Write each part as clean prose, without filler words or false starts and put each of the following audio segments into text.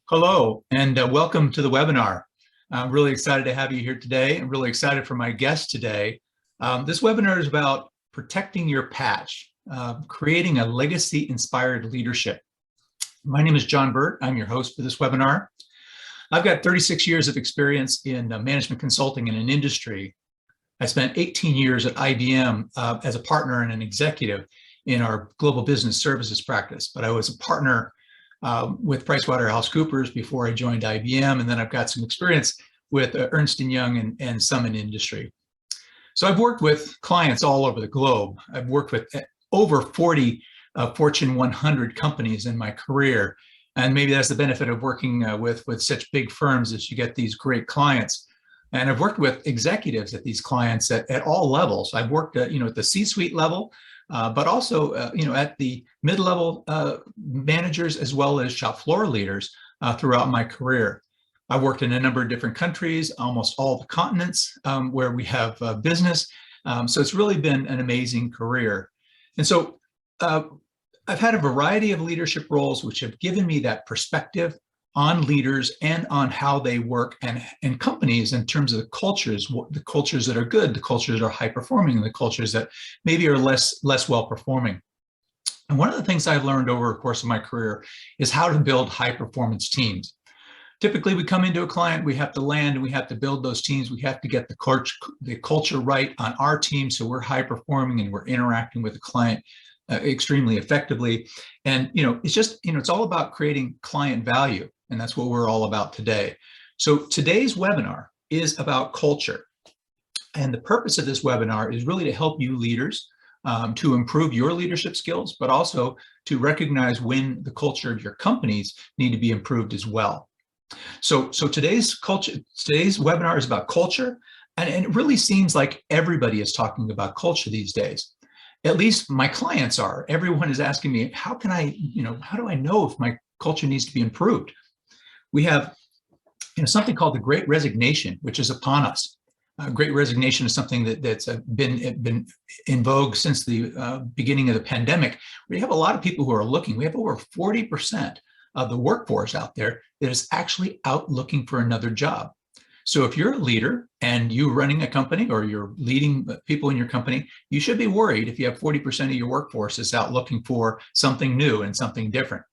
Hello, and welcome to the webinar. I'm really excited to have you here today. I'm really excited for my guest today. This webinar is about protecting your patch, creating a legacy-inspired leadership. My name is John Burt. I'm your host for this webinar. I've got 36 years of experience in management consulting in an industry. I spent 18 years at IBM as a partner and an executive in our global business services practice, but I was a partner with PricewaterhouseCoopers before I joined IBM, and then I've got some experience with Ernst & Young and some in industry. So I've worked with clients all over the globe. I've worked with over 40 Fortune 100 companies in my career, and maybe that's the benefit of working with such big firms, is you get these great clients. And I've worked with executives at these clients at all levels. I've worked at the C-suite level, but also at the mid-level managers as well as shop floor leaders throughout my career. I worked in a number of different countries, almost all the continents where we have business. So it's really been an amazing career. And so I've had a variety of leadership roles which have given me that perspective on leaders and on how they work and companies in terms of the cultures that are good, the cultures that are high performing, and the cultures that maybe are less well performing. And one of the things I've learned over the course of my career is how to build high performance teams. Typically, we come into a client, we have to land and we have to build those teams. We have to get the culture right on our team so we're high performing and we're interacting with the client extremely effectively. And it's just it's all about creating client value. And that's what we're all about today. So today's webinar is about culture. And the purpose of this webinar is really to help you leaders to improve your leadership skills, but also to recognize when the culture of your companies need to be improved as well. So today's webinar is about culture. And it really seems like everybody is talking about culture these days. At least my clients are. Everyone is asking me, how do I know if my culture needs to be improved? We have something called the Great Resignation, which is upon us. Great Resignation is something that's been in vogue since the beginning of the pandemic. We have a lot of people who are looking. We have over 40% of the workforce out there that is actually out looking for another job. So if you're a leader and you're running a company or you're leading people in your company, you should be worried if you have 40% of your workforce is out looking for something new and something different.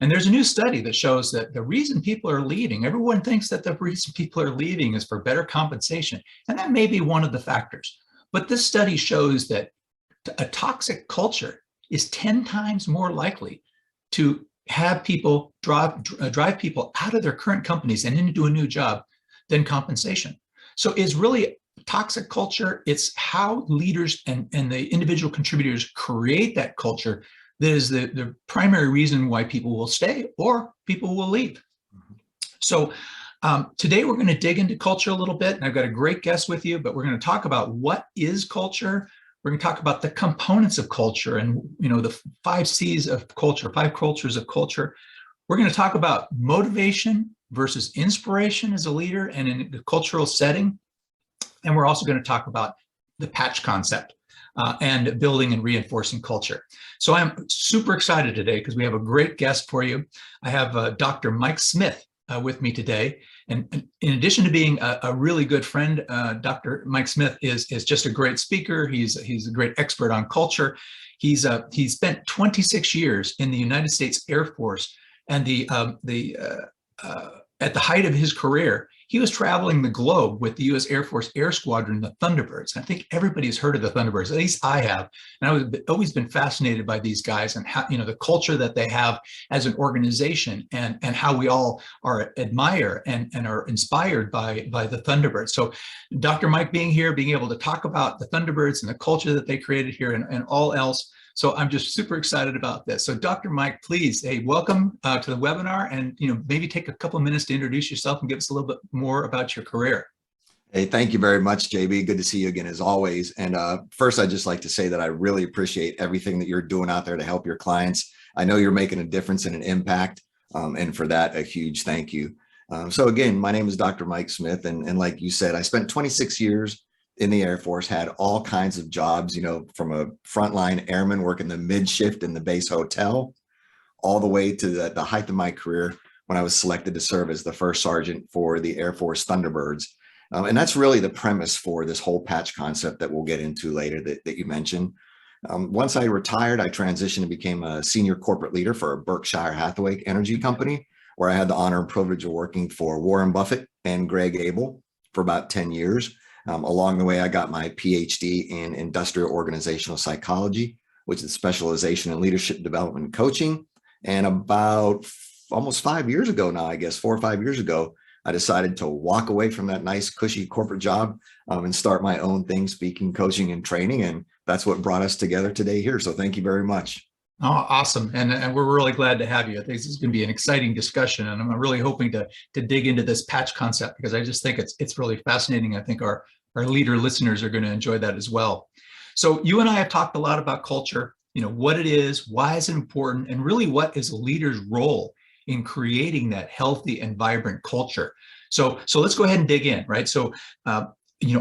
And there's a new study that shows that the reason people are leaving, everyone thinks that the reason people are leaving is for better compensation. And that may be one of the factors. But this study shows that a toxic culture is 10 times more likely to have people drive people out of their current companies and into a new job than compensation. So it's really toxic culture. It's how leaders and the individual contributors create that culture that is the primary reason why people will stay or people will leave. So today we're going to dig into culture a little bit, and I've got a great guest with you, but we're going to talk about what is culture. We're going to talk about the components of culture and the 5 C's of culture, 5 cultures of culture. We're going to talk about motivation versus inspiration as a leader and in a cultural setting. And we're also going to talk about the patch concept. And building and reinforcing culture. So I'm super excited today because we have a great guest for you. I have Dr. Mike Smith with me today. And in addition to being a really good friend, Dr. Mike Smith is just a great speaker. He's a great expert on culture. He's spent 26 years in the United States Air Force, and at the height of his career, he was traveling the globe with the U.S. Air Force Air Squadron, the Thunderbirds. I think everybody's heard of the Thunderbirds, at least I have. And I've always been fascinated by these guys and how, the culture that they have as an organization and how we all admire and are inspired by the Thunderbirds. So Dr. Mike being here, being able to talk about the Thunderbirds and the culture that they created here and all else. So I'm just super excited about this. So Dr. Mike, please, hey, welcome to the webinar, and maybe take a couple of minutes to introduce yourself and give us a little bit more about your career. Hey, thank you very much, JB. Good to see you again, as always. And first, I'd just like to say that I really appreciate everything that you're doing out there to help your clients. I know you're making a difference and an impact, and for that, a huge thank you. So again, my name is Dr. Mike Smith, and like you said, I spent 26 years in the Air Force, had all kinds of jobs, from a frontline airman working the mid shift in the base hotel, all the way to the height of my career, when I was selected to serve as the first sergeant for the Air Force Thunderbirds. And that's really the premise for this whole patch concept that we'll get into later that you mentioned. Once I retired, I transitioned and became a senior corporate leader for a Berkshire Hathaway energy company, where I had the honor and privilege of working for Warren Buffett and Greg Abel for about 10 years. Along the way, I got my PhD in industrial organizational psychology, which is a specialization in leadership development and coaching. And about almost 5 years ago now, I guess 4 or 5 years ago, I decided to walk away from that nice, cushy corporate job and start my own thing, speaking, coaching, and training. And that's what brought us together today here. So thank you very much. Oh, awesome. And we're really glad to have you. I think this is going to be an exciting discussion. And I'm really hoping to dig into this patch concept, because I just think it's really fascinating. I think our leader listeners are going to enjoy that as well. So you and I have talked a lot about culture, what it is, why is it important, and really what is a leader's role in creating that healthy and vibrant culture. So let's go ahead and dig in, right? So,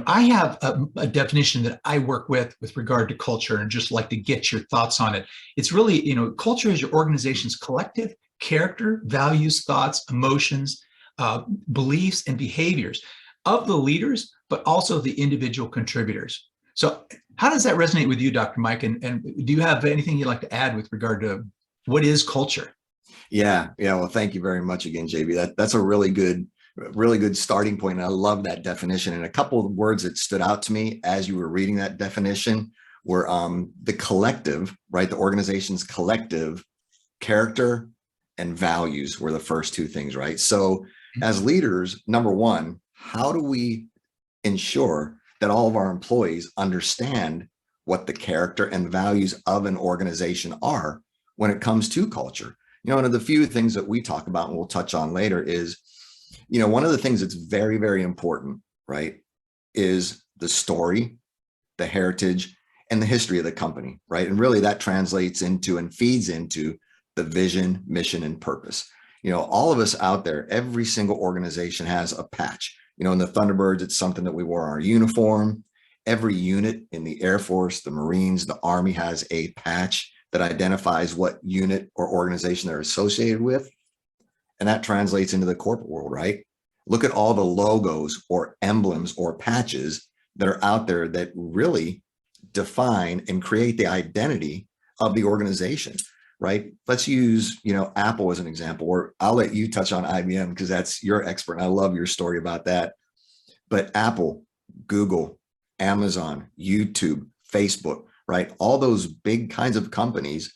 I have a definition that I work with regard to culture, and just like to get your thoughts on it. It's really, culture is your organization's collective character, values, thoughts, emotions, beliefs, and behaviors of the leaders, but also the individual contributors. So how does that resonate with you, Dr. Mike? And do you have anything you'd like to add with regard to what is culture? Yeah. Well, thank you very much again, JB. That's a really good starting point. And I love that definition. And a couple of words that stood out to me as you were reading that definition were the collective, right? The organization's collective character and values were the first two things, right? So as leaders, number one, how do we ensure that all of our employees understand what the character and values of an organization are when it comes to culture? One of the few things that we talk about, and we'll touch on later, is, one of the things that's very, very important, right, is the story, the heritage, and the history of the company, right? And really that translates into and feeds into the vision, mission, and purpose. All of us out there, every single organization has a patch. In the Thunderbirds, it's something that we wore on our uniform. Every unit in the Air Force, the Marines, the Army has a patch that identifies what unit or organization they're associated with. And that translates into the corporate world, right? Look at all the logos or emblems or patches that are out there that really define and create the identity of the organization, right? Let's use, Apple as an example, or I'll let you touch on IBM because that's your expert. And I love your story about that. But Apple, Google, Amazon, YouTube, Facebook, right? All those big kinds of companies,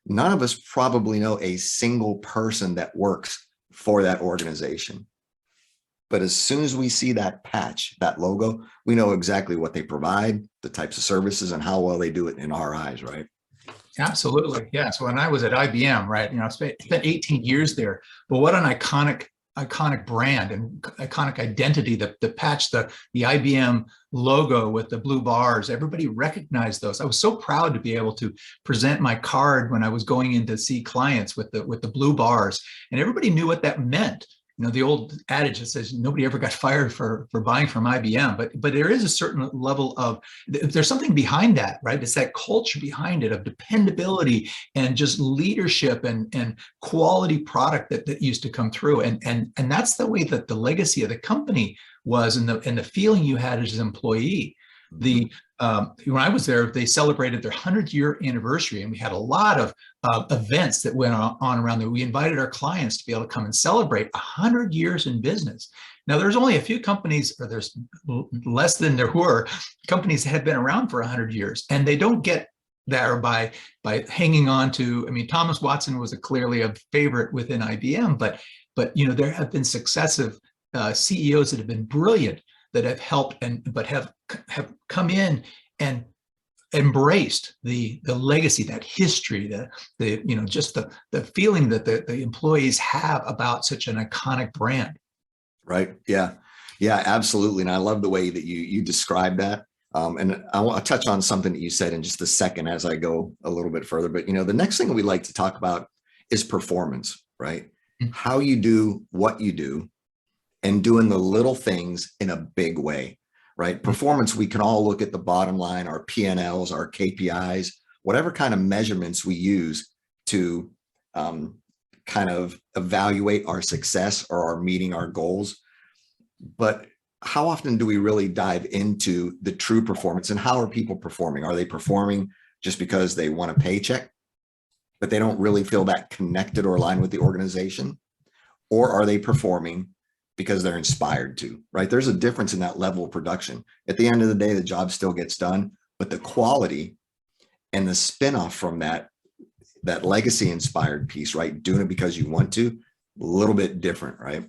none of us probably know a single person that works for that organization. But as soon as we see that patch, that logo, we know exactly what they provide, the types of services, and how well they do it in our eyes, right? Absolutely. Yeah. So when I was at IBM, right, I spent 18 years there, but what an iconic brand and iconic identity, the patch, the IBM logo with the blue bars, everybody recognized those. I was so proud to be able to present my card when I was going in to see clients with the blue bars, and everybody knew what that meant. The old adage that says nobody ever got fired for buying from IBM, but there is a certain level of, there's something behind that, right? It's that culture behind it of dependability and just leadership and quality product that used to come through. And that's the way that the legacy of the company was, and the feeling you had as an employee. When I was there, they celebrated their 100-year anniversary, and we had a lot of events that went on around there. We invited our clients to be able to come and celebrate 100 years in business. Now, there's only a few companies, or there's less than there were companies that had been around for 100 years, and they don't get there by hanging on to. I mean, Thomas Watson was clearly a favorite within IBM, but there have been successive CEOs that have been brilliant, that have helped but have come in and embraced the legacy, that history, just the feeling that the employees have about such an iconic brand. Right. Yeah, absolutely. And I love the way that you described that. And I'll touch on something that you said in just a second as I go a little bit further. But, the next thing we like to talk about is performance, right? Mm-hmm. How you do what you do, and doing the little things in a big way, right? Performance, we can all look at the bottom line, our P&Ls, our KPIs, whatever kind of measurements we use to kind of evaluate our success or our meeting our goals. But how often do we really dive into the true performance, and how are people performing? Are they performing just because they want a paycheck, but they don't really feel that connected or aligned with the organization? Or are they performing because they're inspired to, right? There's a difference in that level of production. At the end of the day, the job still gets done, but the quality and the spinoff from that legacy inspired piece, right? Doing it because you want to, a little bit different, right?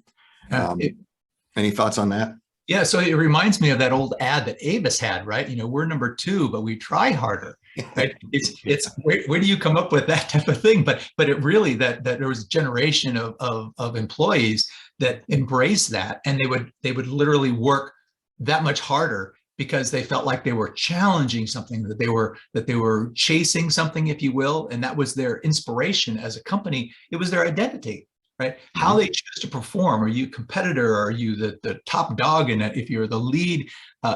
Any thoughts on that? Yeah, so it reminds me of that old ad that Avis had, right? We're number 2, but we try harder. Right? It's where do you come up with that type of thing? But it really that there was a generation of employees that embraced that, and they would literally work that much harder because they felt like they were challenging something, that they were chasing something, if you will, and that was their inspiration as a company. It was their identity. Right? How they choose to perform. Are you a competitor? Are you the top dog in it? If you're the lead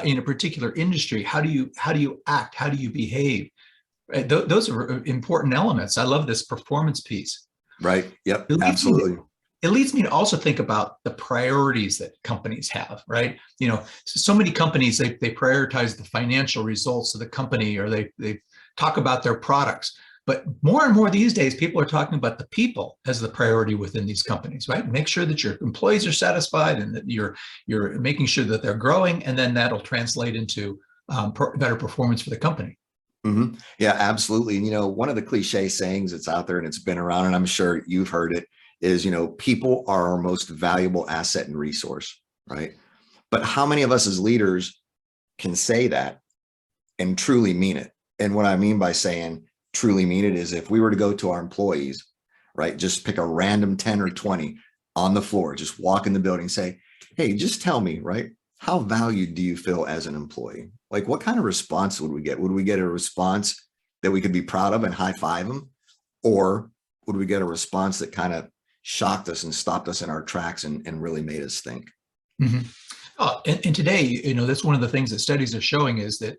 in a particular industry, how do you act? How do you behave? Right? Those are important elements. I love this performance piece. Right. Yep. Absolutely. It leads me to also think about the priorities that companies have, right? So many companies, they prioritize the financial results of the company, or they talk about their products. But more and more these days, people are talking about the people as the priority within these companies, right? Make sure that your employees are satisfied and that you're making sure that they're growing, and then that'll translate into better performance for the company. Mm-hmm. Yeah, absolutely. One of the cliche sayings that's out there, and it's been around, and I'm sure you've heard it, is, people are our most valuable asset and resource, right? But how many of us as leaders can say that and truly mean it? And what I mean by saying truly mean it is, if we were to go to our employees, right, just pick a random 10 or 20 on the floor, just walk in the building, say, hey, just tell me, right, how valued do you feel as an employee? Like, what kind of response would we get? Would we get a response that we could be proud of and high five them? Or would we get a response that kind of shocked us and stopped us in our tracks and really made us think? Mm-hmm. Oh, and today, that's one of the things that studies are showing, is that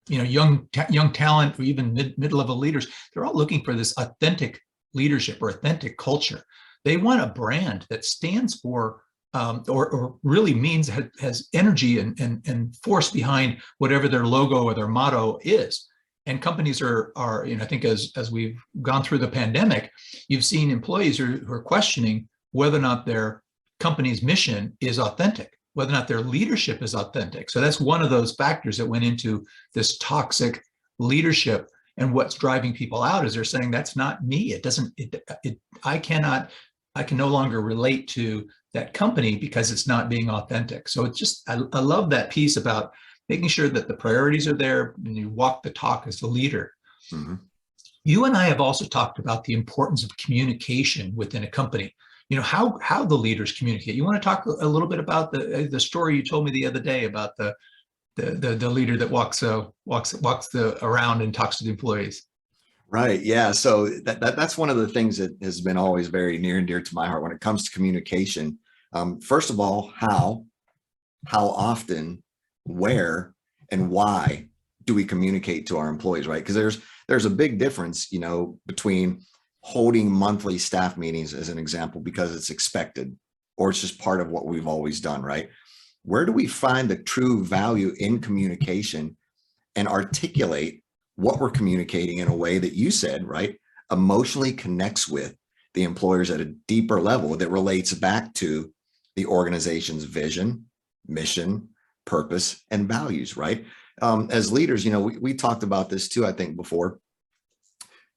young talent, or even mid-level leaders, they're all looking for this authentic leadership or authentic culture. They want a brand that stands for or really means, has energy and force behind whatever their logo or their motto is. And companies are I think as we've gone through the pandemic, you've seen employees who are questioning whether or not their company's mission is authentic, whether or not their leadership is authentic. So that's one of those factors that went into this toxic leadership. And what's driving people out is they're saying, that's not me. I can no longer relate to that company because it's not being authentic. So it's just, I love that piece about making sure that the priorities are there and you walk the talk as the leader. Mm-hmm. You and I have also talked about the importance of communication within a company. How the leaders communicate. You want to talk a little bit about the story you told me the other day about the leader that walks around and talks to the employees. Right. Yeah. So that's one of the things that has been always very near and dear to my heart when it comes to communication. First of all, how often, where, and why do we communicate to our employees, right? Because there's a big difference, between holding monthly staff meetings, as an example, because it's expected, or it's just part of what we've always done, right? Where do we find the true value in communication and articulate what we're communicating in a way that you said, right, emotionally connects with the employers at a deeper level that relates back to the organization's vision, mission, purpose, and values, right? As leaders, we talked about this too, I think, before.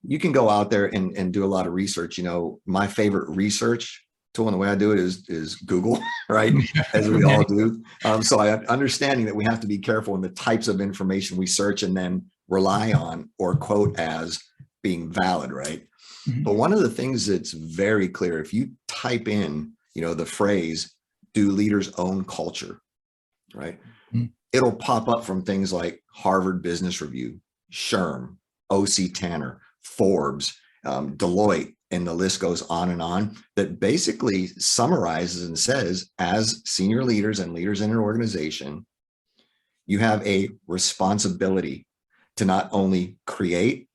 You can go out there and do a lot of research. My favorite research tool, and the way I do it is Google, right? As we all do. So I understanding that we have to be careful in the types of information we search and then rely on or quote as being valid, right? Mm-hmm. But one of the things that's very clear, if you type in, the phrase, do leaders own culture, right? Mm-hmm. It'll pop up from things like Harvard Business Review, SHRM, OC Tanner, Forbes, Deloitte, and the list goes on and on, that basically summarizes and says, as senior leaders and leaders in an organization, you have a responsibility to not only create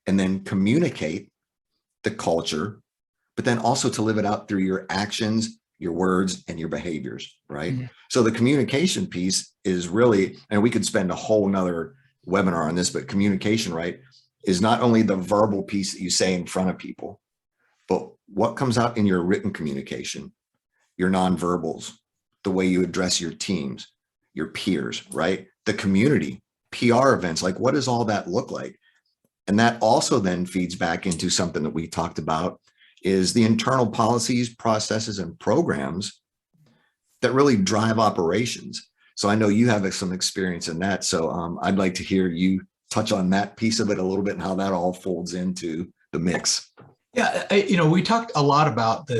and then communicate the culture, but then also to live it out through your actions, your words, and your behaviors, right? Mhm. So the communication piece is really, and we could spend a whole nother webinar on this, but communication, right, is not only the verbal piece that you say in front of people, but what comes out in your written communication, your nonverbals, the way you address your teams, your peers, right? The community, PR events, like what does all that look like? And that also then feeds back into something that we talked about is the internal policies, processes, and programs that really drive operations. So I know you have some experience in that. So I'd like to hear you touch on that piece of it a little bit and how that all folds into the mix. Yeah, we talked a lot about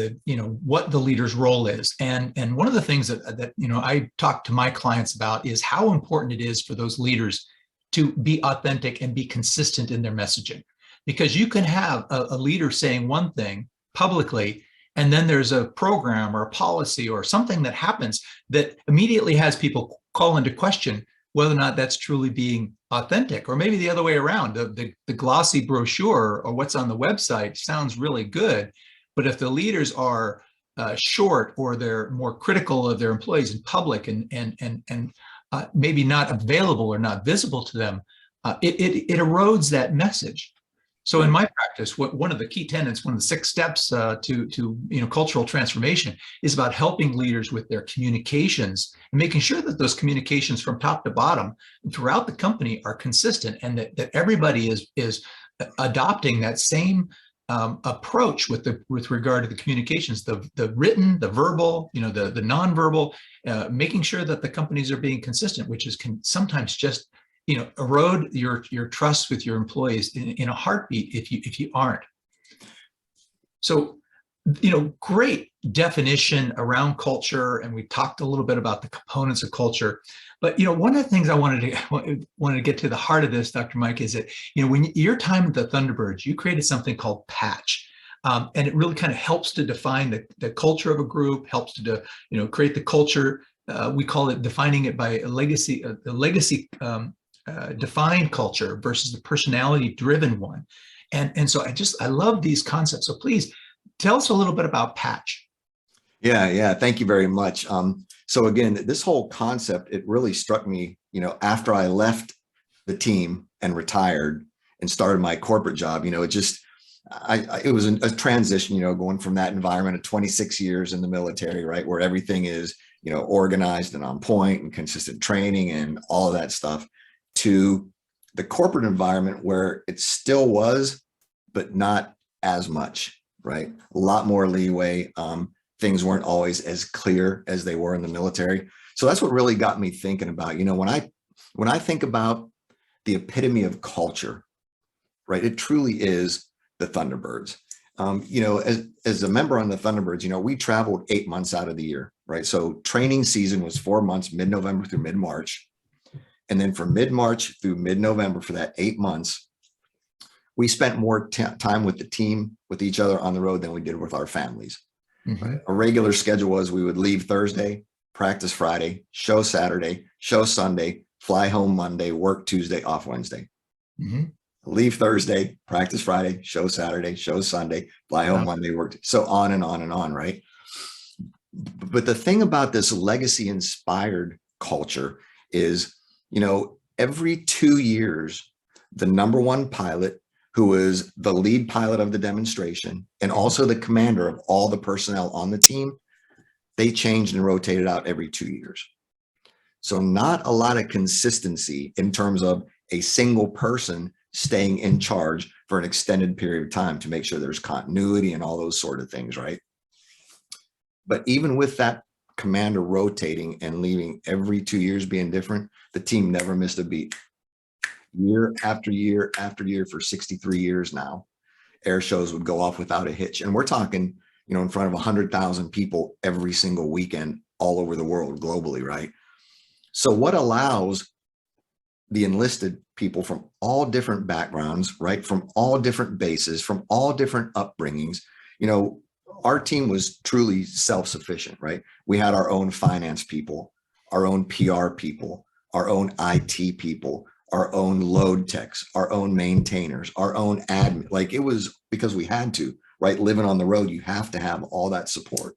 what the leader's role is, and one of the things that I talk to my clients about is how important it is for those leaders to be authentic and be consistent in their messaging, because you can have a leader saying one thing publicly, and then there's a program or a policy or something that happens that immediately has people call into question whether or not that's truly being authentic, or maybe the other way around. The glossy brochure or what's on the website sounds really good, but if the leaders are short, or they're more critical of their employees in public and maybe not available or not visible to them, it erodes that message. So in my practice, one of the key tenets, one of the 6 steps to cultural transformation is about helping leaders with their communications and making sure that those communications from top to bottom throughout the company are consistent, and that everybody is adopting that same approach with regard to the communications, the written, the verbal, the nonverbal, making sure that the companies are being consistent, which can sometimes just erode your trust with your employees in a heartbeat if you aren't. So, great definition around culture, and we talked a little bit about the components of culture. But one of the things I wanted to get to the heart of this, Dr. Mike, is that when your time at the Thunderbirds, you created something called Patch. And it really kind of helps to define the culture of a group, helps to create the culture. We call it defining it by a legacy, defined culture versus the personality driven one. And so I love these concepts. So please tell us a little bit about Patch. Yeah. Thank you very much. So again, this whole concept, it really struck me, after I left the team and retired and started my corporate job, it was a transition, going from that environment of 26 years in the military, right, where everything is, organized and on point and consistent training and all of that stuff, to the corporate environment where it still was, but not as much, right? A lot more leeway. Things weren't always as clear as they were in the military. So that's what really got me thinking about, when I think about the epitome of culture, right, it truly is the Thunderbirds. As a member on the Thunderbirds, we traveled 8 months out of the year, right? So training season was 4 months, mid-November through mid-March. And then from mid-March through mid-November, for that 8 months, we spent more time with the team, with each other on the road than we did with our families. Mm-hmm. Right? A regular schedule was we would leave Thursday, practice Friday, show Saturday, show Sunday, fly home Monday, work Tuesday, off Wednesday. Mm-hmm. Leave Thursday, practice Friday, show Saturday, show Sunday, fly home Monday, work. So on and on and on, right? But the thing about this legacy inspired culture is, every 2 years, the #1 pilot, who was the lead pilot of the demonstration and also the commander of all the personnel on the team, they changed and rotated out every 2 years. So not a lot of consistency in terms of a single person staying in charge for an extended period of time to make sure there's continuity and all those sort of things, right? But even with that commander rotating and leaving every 2 years being different, the team never missed a beat. Year after year after year for 63 years now, air shows would go off without a hitch. And we're talking, in front of 100,000 people every single weekend all over the world globally, right? So what allows the enlisted people from all different backgrounds, right, from all different bases, from all different upbringings, our team was truly self-sufficient, right? We had our own finance people, our own PR people, our own IT people, our own load techs, our own maintainers, our own admin. Like, it was because we had to, right? Living on the road, you have to have all that support.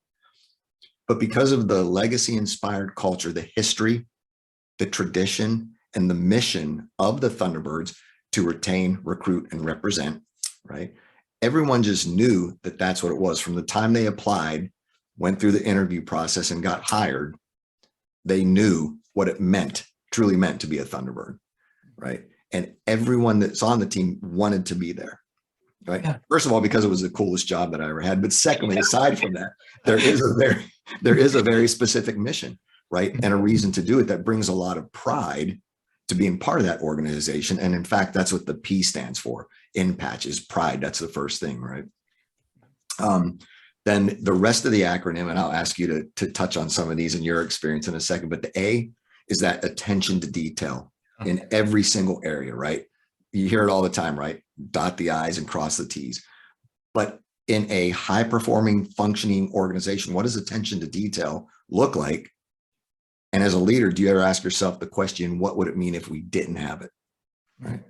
But because of the legacy inspired culture, the history, the tradition, and the mission of the Thunderbirds to retain, recruit, and represent, right? Everyone just knew that that's what it was. From the time they applied, went through the interview process, and got hired, they knew what it meant, truly meant, to be a Thunderbird, right? And everyone that's on the team wanted to be there, right? Yeah. First of all, because it was the coolest job that I ever had. But secondly, aside from that, there is a very specific mission, right? And a reason to do it that brings a lot of pride to being part of that organization. And in fact, that's what the P stands for. In Patch is pride. That's the first thing, right? Then the rest of the acronym, and I'll ask you to touch on some of these in your experience in a second, but the A is that attention to detail in every single area, right? You hear it all the time, right? Dot the I's and cross the T's. But in a high performing, functioning organization, what does attention to detail look like? And as a leader, do you ever ask yourself the question, what would it mean if we didn't have it? Right.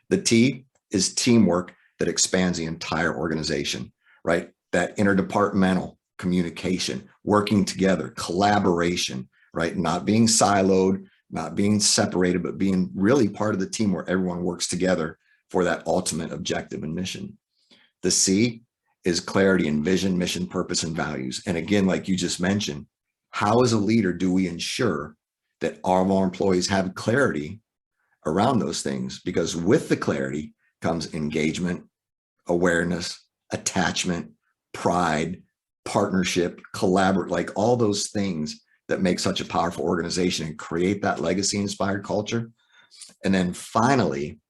The T is teamwork that expands the entire organization, right? That interdepartmental communication, working together, collaboration, right? Not being siloed, not being separated, but being really part of the team where everyone works together for that ultimate objective and mission. The C is clarity and vision, mission, purpose, and values. And again, like you just mentioned, how as a leader do we ensure that all of our employees have clarity around those things? Because with the clarity comes engagement, awareness, attachment, pride, partnership, collaborate, like all those things that make such a powerful organization and create that legacy inspired culture. And then finally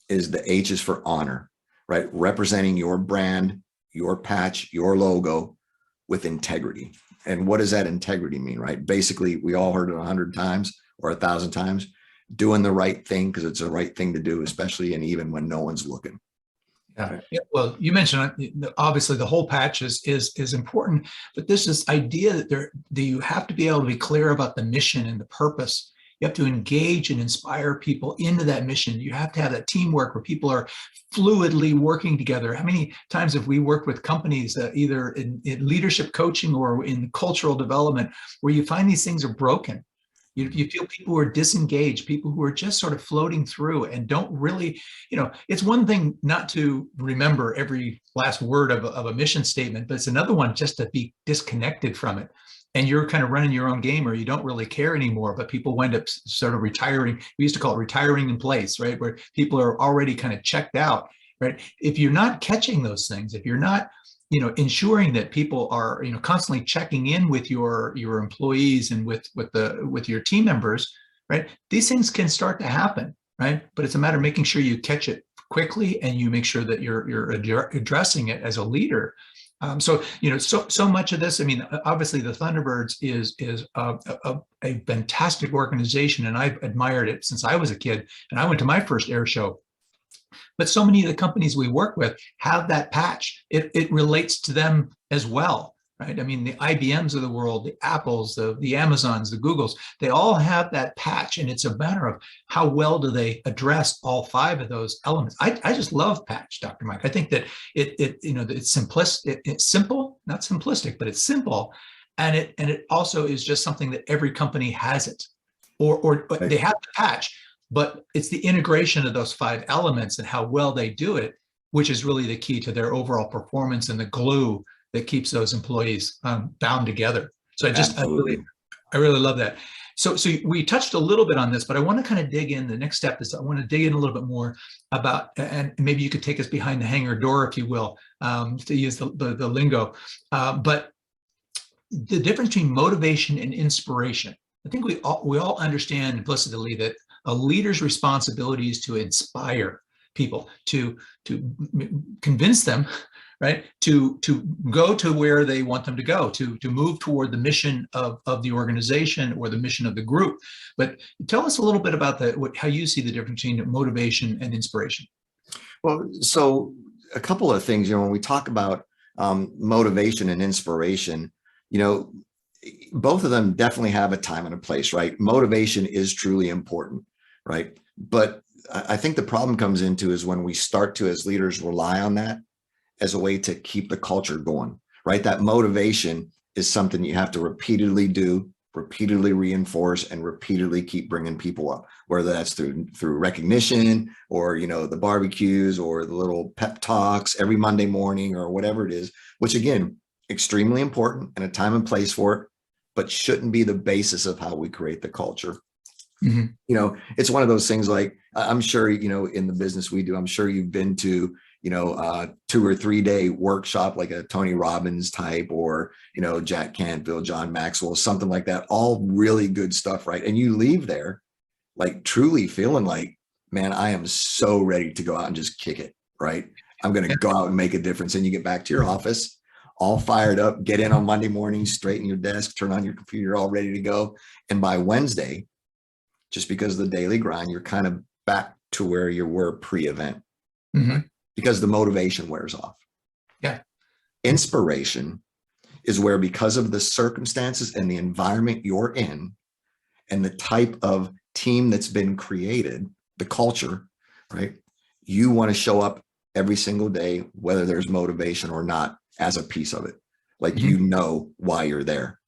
is the H is for honor, right? Representing your brand, your patch, your logo with integrity. And what does that integrity mean, right? Basically, we all heard it 100 times or 1,000 times, doing the right thing because it's the right thing to do, especially and even when no one's looking. Yeah. Yeah. Well, you mentioned obviously the whole patch is important, but this is idea that you have to be able to be clear about the mission and the purpose. You have to engage and inspire people into that mission. You have to have that teamwork where people are fluidly working together. How many times have we worked with companies either in leadership coaching or in cultural development where you find these things are broken? You feel people who are disengaged, people who are just sort of floating through and don't really, it's one thing not to remember every last word of a mission statement, but it's another one just to be disconnected from it. And you're kind of running your own game or you don't really care anymore, but people wind up sort of retiring. We used to call it retiring in place, right? Where people are already kind of checked out, right? If you're not catching those things, if you're not ensuring that people are, constantly checking in with your employees and with your team members, right? These things can start to happen, right? But it's a matter of making sure you catch it quickly and you make sure that you're addressing it as a leader. So much of this, I mean, obviously the Thunderbirds is a fantastic organization, and I've admired it since I was a kid, and I went to my first air show. But so many of the companies we work with have that patch. It relates to them as well, right? I mean, the IBMs of the world, the Apples, the Amazons, the Googles, they all have that patch, and it's a matter of how well do they address all 5 of those elements. I just love patch, Dr. Mike. I think that it's simplistic. It's simple, not simplistic, but it's simple, and it also is just something that every company has it, or they have the patch. But it's the integration of those 5 elements and how well they do it, which is really the key to their overall performance and the glue that keeps those employees bound together. So I really love that. So we touched a little bit on this, but I want to kind of dig in. The next step is I want to dig in a little bit more about, and maybe you could take us behind the hangar door, if you will, to use the lingo. But the difference between motivation and inspiration. I think we all understand implicitly that a leader's responsibility is to inspire people, to convince them, right, to go to where they want them to go, to move toward the mission of the organization or the mission of the group. But tell us a little bit about how you see the difference between motivation and inspiration. Well, so a couple of things, when we talk about motivation and inspiration, both of them definitely have a time and a place, right? Motivation is truly important, right? But I think the problem comes into is when we start to, as leaders, rely on that as a way to keep the culture going, right? That motivation is something you have to repeatedly do, repeatedly reinforce, and repeatedly keep bringing people up, whether that's through recognition, or, you know, the barbecues, or the little pep talks every Monday morning, or whatever it is, which again, extremely important and a time and place for it, but shouldn't be the basis of how we create the culture. Mhm. You know, it's one of those things, like, I'm sure, you know, in the business we do, I'm sure you've been to, you know, 2 or 3 day workshop, like a Tony Robbins type, or, you know, Jack Canfield, John Maxwell, something like that. All really good stuff, right? And you leave there like truly feeling like, man, I am so ready to go out and just kick it, right? I'm going to go out and make a difference. And you get back to your office all fired up, get in on Monday morning, straighten your desk, turn on your computer, all ready to go. And by Wednesday, just because of the daily grind, you're kind of back to where you were pre-event, right? Because the motivation wears off. Yeah. Inspiration is where, because of the circumstances and the environment you're in and the type of team that's been created, the culture, right? You want to show up every single day, whether there's motivation or not, as a piece of it. Like, you know why you're there.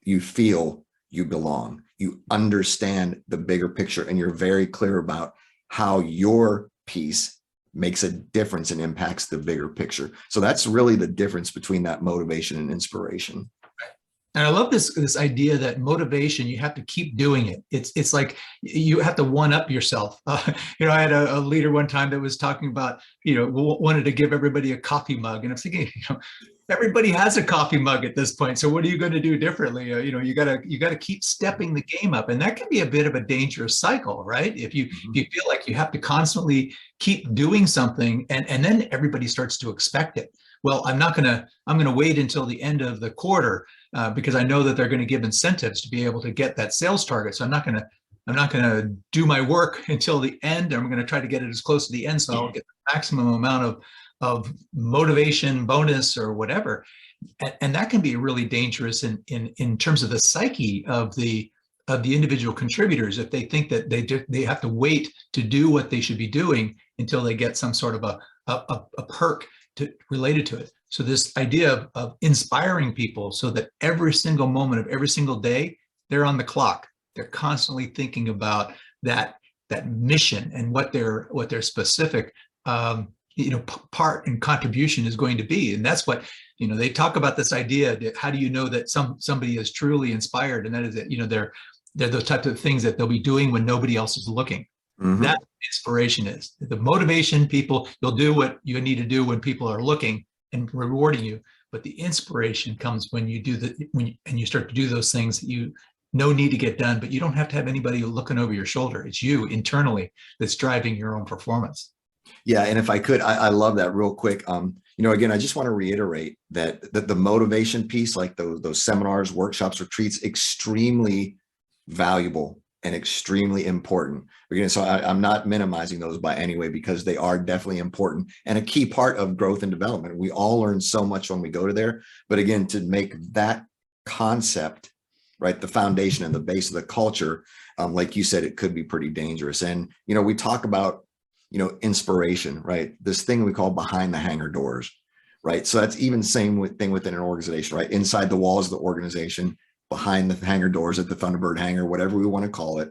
You feel you belong. You understand the bigger picture, and you're very clear about how your piece makes a difference and impacts the bigger picture. So that's really the difference between that motivation and inspiration. And I love this idea that motivation, you have to keep doing it. It's like you have to one up yourself. You know, I had a leader one time that was talking about, you know, wanted to give everybody a coffee mug, and I'm thinking, you know, everybody has a coffee mug at this point. So what are you going to do differently? You know, you gotta keep stepping the game up, and that can be a bit of a dangerous cycle, right? If you feel like you have to constantly keep doing something, and then everybody starts to expect it. Well, I'm gonna wait until the end of the quarter because I know that they're going to give incentives to be able to get that sales target. So I'm not gonna do my work until the end. I'm going to try to get it as close to the end so I'll get the maximum amount of motivation, bonus, or whatever. And that can be really dangerous in terms of the psyche of the individual contributors, if they think that they have to wait to do what they should be doing until they get some sort of a perk related to it. So this idea of inspiring people so that every single moment of every single day, they're on the clock. They're constantly thinking about that mission and what their specific you know, part and contribution is going to be. And that's what, you know, they talk about this idea that how do you know that somebody is truly inspired? And that is that, you know, they're those types of things that they'll be doing when nobody else is looking. That inspiration is the motivation. People, you'll do what you need to do when people are looking and rewarding you. But the inspiration comes when you do and you start to do those things that you need to get done, but you don't have to have anybody looking over your shoulder. It's you internally that's driving your own performance. Yeah. And if I could, I love that real quick. You know, again, I just want to reiterate that the motivation piece, like those seminars, workshops, retreats, extremely valuable and extremely important. Again, so I'm not minimizing those by any way, because they are definitely important and a key part of growth and development. We all learn so much when we go to there. But again, to make that concept, right, the foundation and the base of the culture, like you said, it could be pretty dangerous. And, you know, we talk about, you know, inspiration, right? This thing we call behind the hangar doors, right? So that's even same thing within an organization, right? Inside the walls of the organization, behind the hangar doors at the Thunderbird hangar, whatever we want to call it.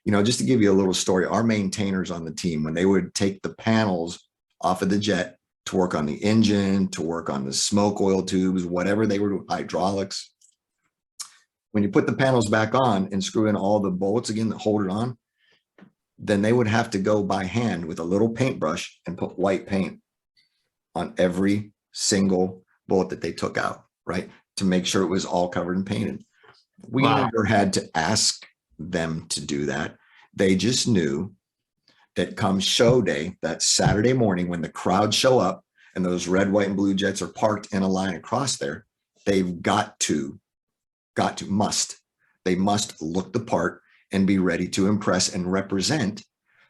You know, just to give you a little story, our maintainers on the team, when they would take the panels off of the jet to work on the engine, to work on the smoke oil tubes, whatever they were doing, hydraulics, when you put the panels back on and screw in all the bolts again that hold it on, then they would have to go by hand with a little paintbrush and put white paint on every single bolt that they took out, right? To make sure it was all covered and painted. We never had to ask them to do that. They just knew that come show day, that Saturday morning, when the crowds show up and those red, white, and blue jets are parked in a line across there, they've they must look the part and be ready to impress and represent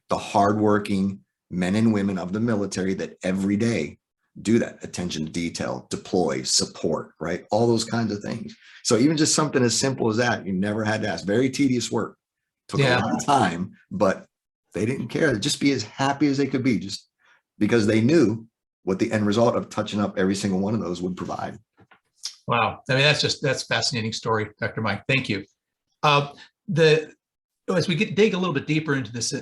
the hardworking men and women of the military that every day do that. Attention to detail, deploy, support, right? All those kinds of things. So even just something as simple as that, you never had to ask. Very tedious work. Took a lot of time, but They didn't care. Just be as happy as they could be, just because they knew what the end result of touching up every single one of those would provide. Wow. I mean, that's a fascinating story, Dr. Mike. Thank you. The As we dig a little bit deeper into this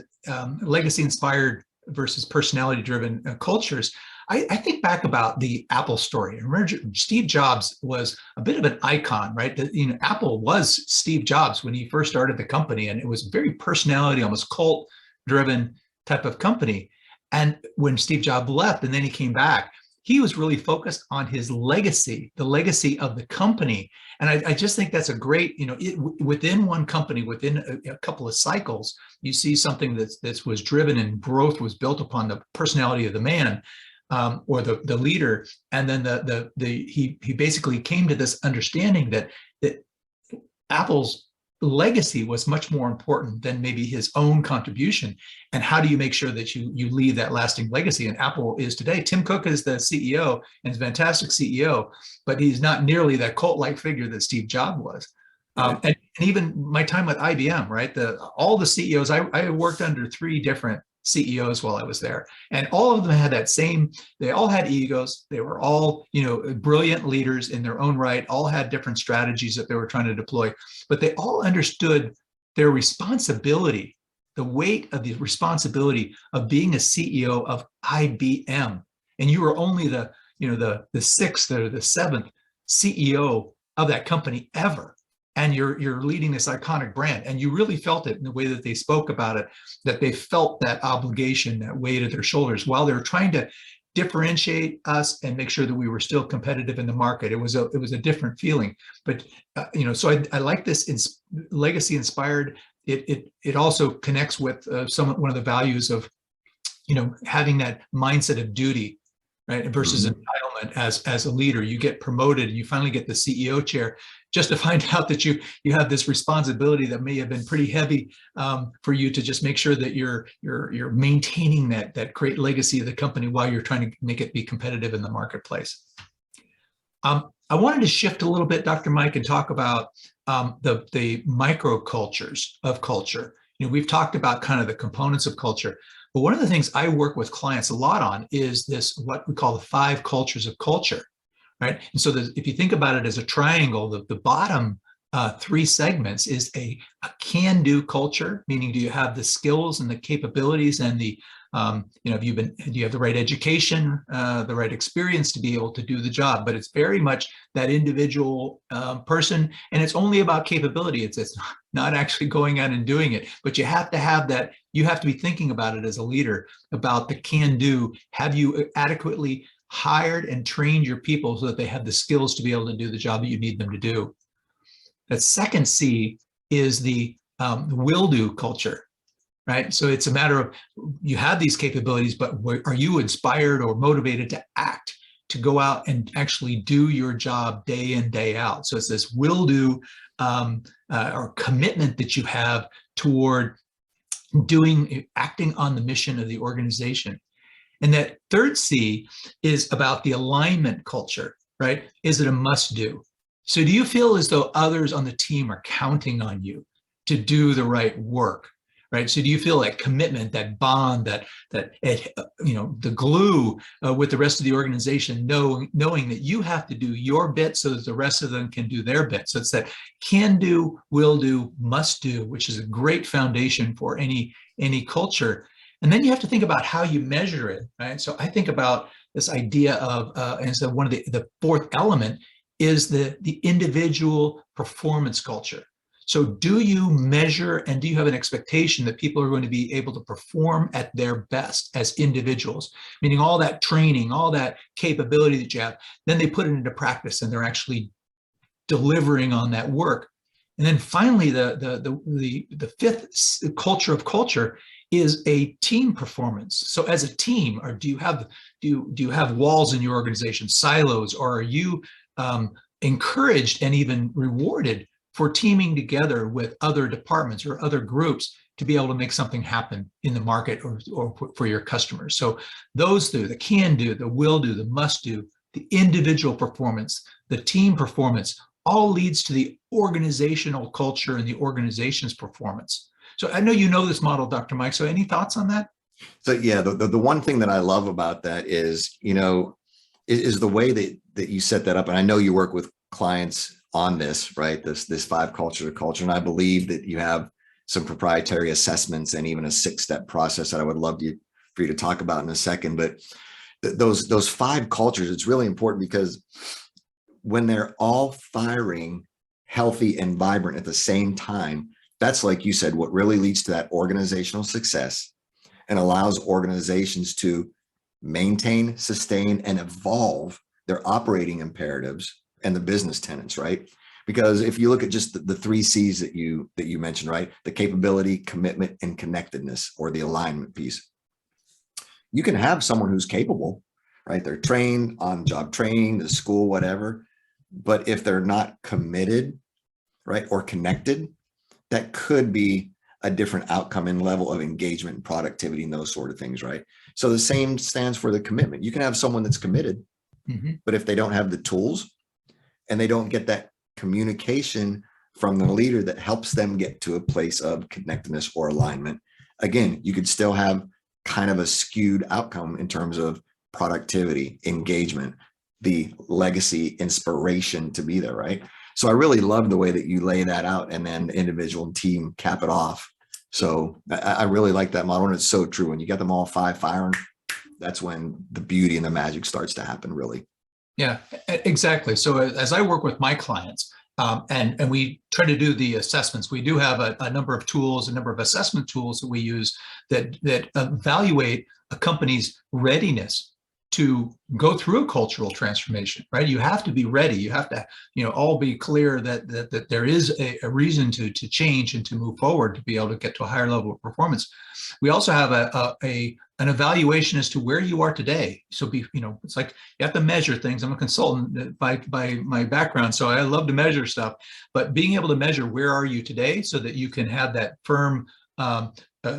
legacy inspired versus personality driven cultures, I think back about the Apple story. Remember, Steve Jobs was a bit of an icon, right? Apple was Steve Jobs when he first started the company, and it was a very personality, almost cult driven type of company. And when Steve Jobs left and then he came back, he was really focused on his legacy, the legacy of the company. And I just think that's a great, within one company, within a couple of cycles, you see something that was driven and growth was built upon the personality of the man, or the leader. And then he basically came to this understanding that Apple's legacy was much more important than maybe his own contribution. And how do you make sure that you leave that lasting legacy? And Apple is today. Tim Cook is the CEO and is a fantastic CEO, but he's not nearly that cult-like figure that Steve Jobs was. And even my time with IBM, right? All the CEOs, I worked under 3 different CEOs while I was there, and all of them had that same. They all had egos. They were all, brilliant leaders in their own right. All had different strategies that they were trying to deploy, but they all understood their responsibility, the weight of the responsibility of being a CEO of IBM, and you were only the 6th or the 7th CEO of that company ever. And you're leading this iconic brand, and you really felt it in the way that they spoke about it, that they felt that obligation, that weight of their shoulders, while they were trying to differentiate us and make sure that we were still competitive in the market. It was a different feeling, but so I like this legacy inspired. It also connects with one of the values of having that mindset of duty, right, versus entitlement. As a leader, you get promoted and you finally get the CEO chair, just to find out that you have this responsibility that may have been pretty heavy for you, to just make sure that you're maintaining that great legacy of the company while you're trying to make it be competitive in the marketplace. I wanted to shift a little bit, Dr. Mike, and talk about the microcultures of culture. We've talked about kind of the components of culture, but one of the things I work with clients a lot on is what we call the 5 cultures of culture. Right. And so if you think about it as a triangle, the bottom 3 segments is a can-do culture, meaning do you have the skills and the capabilities and do you have the right education, the right experience to be able to do the job? But it's very much that individual person, and it's only about capability. It's not actually going out and doing it, but you have to have that. You have to be thinking about it as a leader, about the can-do. Have you adequately hired and trained your people so that they have the skills to be able to do the job that you need them to do? That second C is the will-do culture, right? So it's a matter of, you have these capabilities, but are you inspired or motivated to act, to go out and actually do your job day in, day out? So it's this will-do or commitment that you have toward acting on the mission of the organization. And that third C is about the alignment culture, right? Is it a must do? So do you feel as though others on the team are counting on you to do the right work, right? So do you feel that commitment, that bond, the glue with the rest of the organization, knowing that you have to do your bit so that the rest of them can do their bit? So it's that can do, will do, must do, which is a great foundation for any culture. And then you have to think about how you measure it, right? So I think about this idea of, and so one of the 4th element is the individual performance culture. So do you measure and do you have an expectation that people are going to be able to perform at their best as individuals, meaning all that training, all that capability that you have, then they put it into practice and they're actually delivering on that work. And then finally, the 5th culture of culture is a team performance. So as a team, or do you have walls in your organization, silos, or are you encouraged and even rewarded for teaming together with other departments or other groups to be able to make something happen in the market or for your customers? So those 3, the can do, the will do, the must do, the individual performance, the team performance, all leads to the organizational culture and the organization's performance. So I know you know this model, Dr. Mike. So any thoughts on that? So yeah, the one thing that I love about that is, is the way that you set that up. And I know you work with clients on this, right? This 5 cultures of culture. And I believe that you have some proprietary assessments and even a 6-step process that I would love for you to talk about in a second. But those 5 cultures, it's really important because when they're all firing healthy and vibrant at the same time, that's, like you said, what really leads to that organizational success and allows organizations to maintain, sustain, and evolve their operating imperatives and the business tenets, right? Because if you look at just the 3 C's that you mentioned, right? The capability, commitment, and connectedness, or the alignment piece. You can have someone who's capable, right? They're trained, on-job training, the school, whatever. But if they're not committed, right, or connected, that could be a different outcome and level of engagement and productivity and those sort of things, right? So the same stands for the commitment. You can have someone that's committed, but if they don't have the tools and they don't get that communication from the leader that helps them get to a place of connectedness or alignment, again, you could still have kind of a skewed outcome in terms of productivity, engagement, the legacy, inspiration to be there, right? So I really love the way that you lay that out, and then the individual and team cap it off. So I really like that model, and it's so true. When you get them all 5 firing, that's when the beauty and the magic starts to happen, really. Yeah, exactly. So as I work with my clients, and we try to do the assessments, we do have a number of tools, a number of assessment tools that we use that evaluate a company's readiness to go through a cultural transformation, right? You have to be ready. You have to, all be clear that there is a reason to change and to move forward to be able to get to a higher level of performance. We also have an evaluation as to where you are today. So it's like you have to measure things. I'm a consultant by my background, so I love to measure stuff. But being able to measure where are you today, so that you can have that firm.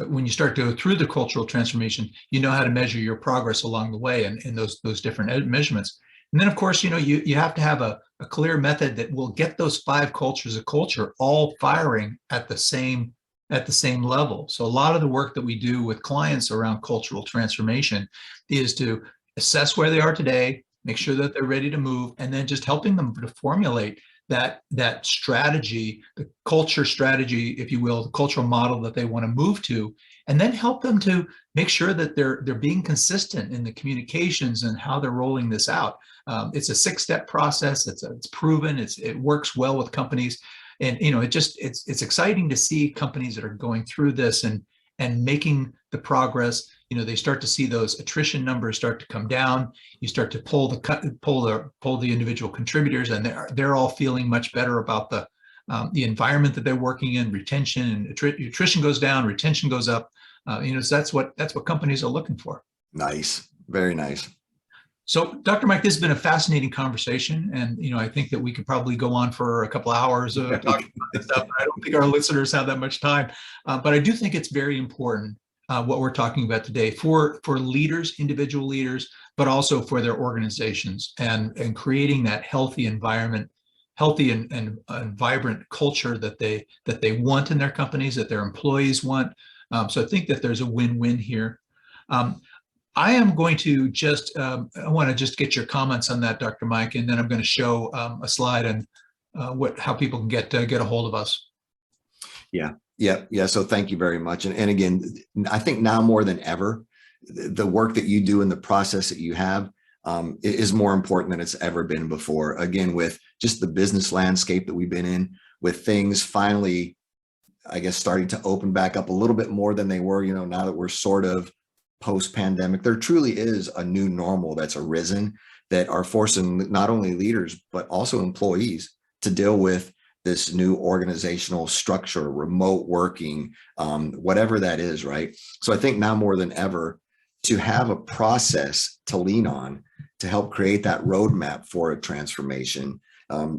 When you start to go through the cultural transformation, you know how to measure your progress along the way, and those different measurements. And then, of course, you have to have a clear method that will get those 5 cultures of culture all firing at the same level. So a lot of the work that we do with clients around cultural transformation is to assess where they are today, make sure that they're ready to move, and then just helping them to formulate that strategy, the culture strategy, if you will, the cultural model that they want to move to, and then help them to make sure that they're being consistent in the communications and how they're rolling this out. It's a 6-step process. It's proven. It works well with companies, and it's exciting to see companies that are going through this and making the progress. They start to see those attrition numbers start to come down. You start to pull the individual contributors, and they're all feeling much better about the environment that they're working in. Retention and attrition goes down, retention goes up. So that's what companies are looking for. Nice, very nice. So, Dr. Mike, this has been a fascinating conversation, and I think that we could probably go on for a couple of hours talking about this stuff. I don't think our listeners have that much time, but I do think it's very important what we're talking about today for leaders, individual leaders, but also for their organizations, and creating that healthy environment, healthy and vibrant culture that they want in their companies, that their employees want. So I think that there's a win-win here. I am going to I want to just get your comments on that, Dr. Mike, and then I'm going to show a slide on how people can get a hold of us. Yeah. So thank you very much. And again, I think now more than ever, the work that you do and the process that you have is more important than it's ever been before. Again, with just the business landscape that we've been in, with things finally, I guess, starting to open back up a little bit more than they were, now that we're sort of post-pandemic, there truly is a new normal that's arisen that are forcing not only leaders, but also employees to deal with this new organizational structure, remote working, whatever that is, right? So I think now more than ever, to have a process to lean on to help create that roadmap for a transformation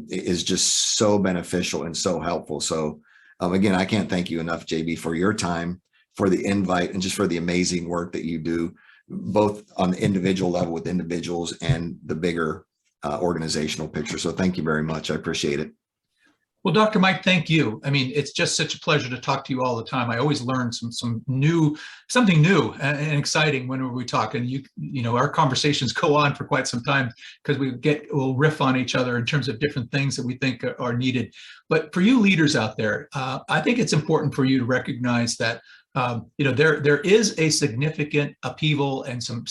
is just so beneficial and so helpful. So again, I can't thank you enough, JB, for your time, for the invite, and just for the amazing work that you do, both on the individual level with individuals and the bigger organizational picture. So thank you very much. I appreciate it. Well, Dr. Mike, thank you. I mean, it's just such a pleasure to talk to you all the time. I always learn something new and exciting whenever we talk. And you know, our conversations go on for quite some time because we'll riff on each other in terms of different things that we think are needed. But for you leaders out there, I think it's important for you to recognize that you know, there is a significant upheaval and some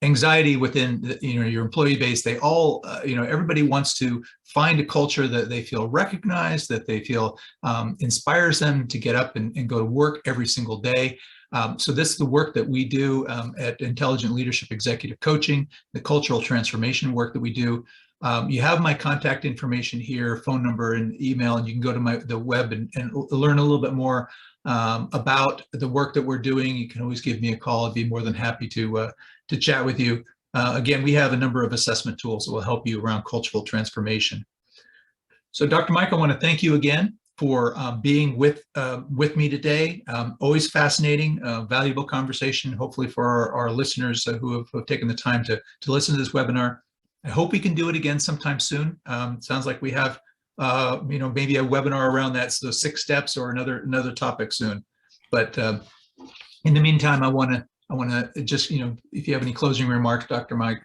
anxiety within your employee base. They all you know, everybody wants to find a culture that they feel recognized, that they feel inspires them to get up and go to work every single day. So this is the work that we do at Intelligent Leadership Executive Coaching, the cultural transformation work that we do. You have my contact information here, phone number and email, and you can go to the web and learn a little bit more about the work that we're doing. You can always give me a call. I'd be more than happy to chat with you. Again, we have a number of assessment tools that will help you around cultural transformation. So Dr. Mike, I want to thank you again for being with me today. Always fascinating, valuable conversation, hopefully for our listeners who have taken the time to listen to this webinar. I hope we can do it again sometime soon. Sounds like we have you know, maybe a webinar around that, so 6 steps or another topic soon. But in the meantime, I want to just, you know, if you have any closing remarks, Dr. Mike.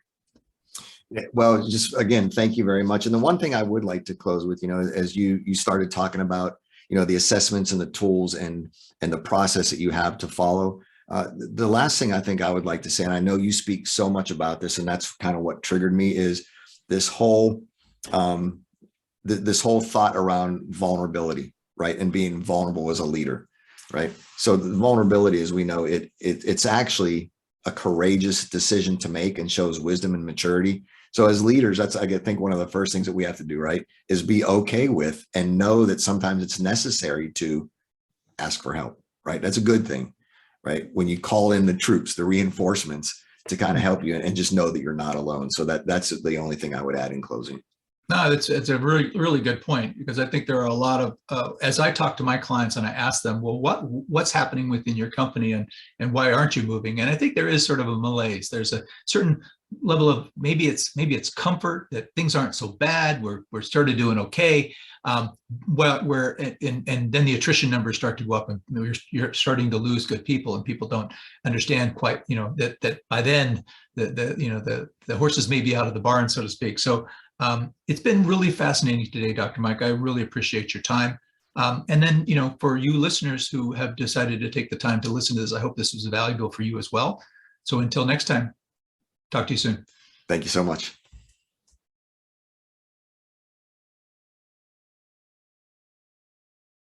Well, just again, thank you very much. And the one thing I would like to close with, you know, as you started talking about, you know, the assessments and the tools and the process that you have to follow. The last thing I think I would like to say, and I know you speak so much about this, and that's kind of what triggered me, is this whole this whole thought around vulnerability, right? And being vulnerable as a leader, right? So the vulnerability, as we know, it's actually a courageous decision to make and shows wisdom and maturity. So as leaders, that's, I think, one of the first things that we have to do, right, is be okay with and know that sometimes it's necessary to ask for help, right? That's a good thing, right? When you call in the troops, the reinforcements to kind of help you, and just know that you're not alone. So that's the only thing I would add in closing. No, it's a really good point, because I think there are a lot of, as I talk to my clients and I ask them, well, what's happening within your company and why aren't you moving? And I think there is sort of a malaise. There's a certain level of maybe it's comfort that things aren't so bad. We're sort of doing okay. And then the attrition numbers start to go up, and you're starting to lose good people, and people don't understand quite, you know, that by then the horses may be out of the barn, so to speak. So it's been really fascinating today, Dr. Mike. I really appreciate your time. And then, you know, for you listeners who have decided to take the time to listen to this, I hope this was valuable for you as well. So until next time, talk to you soon. Thank you so much.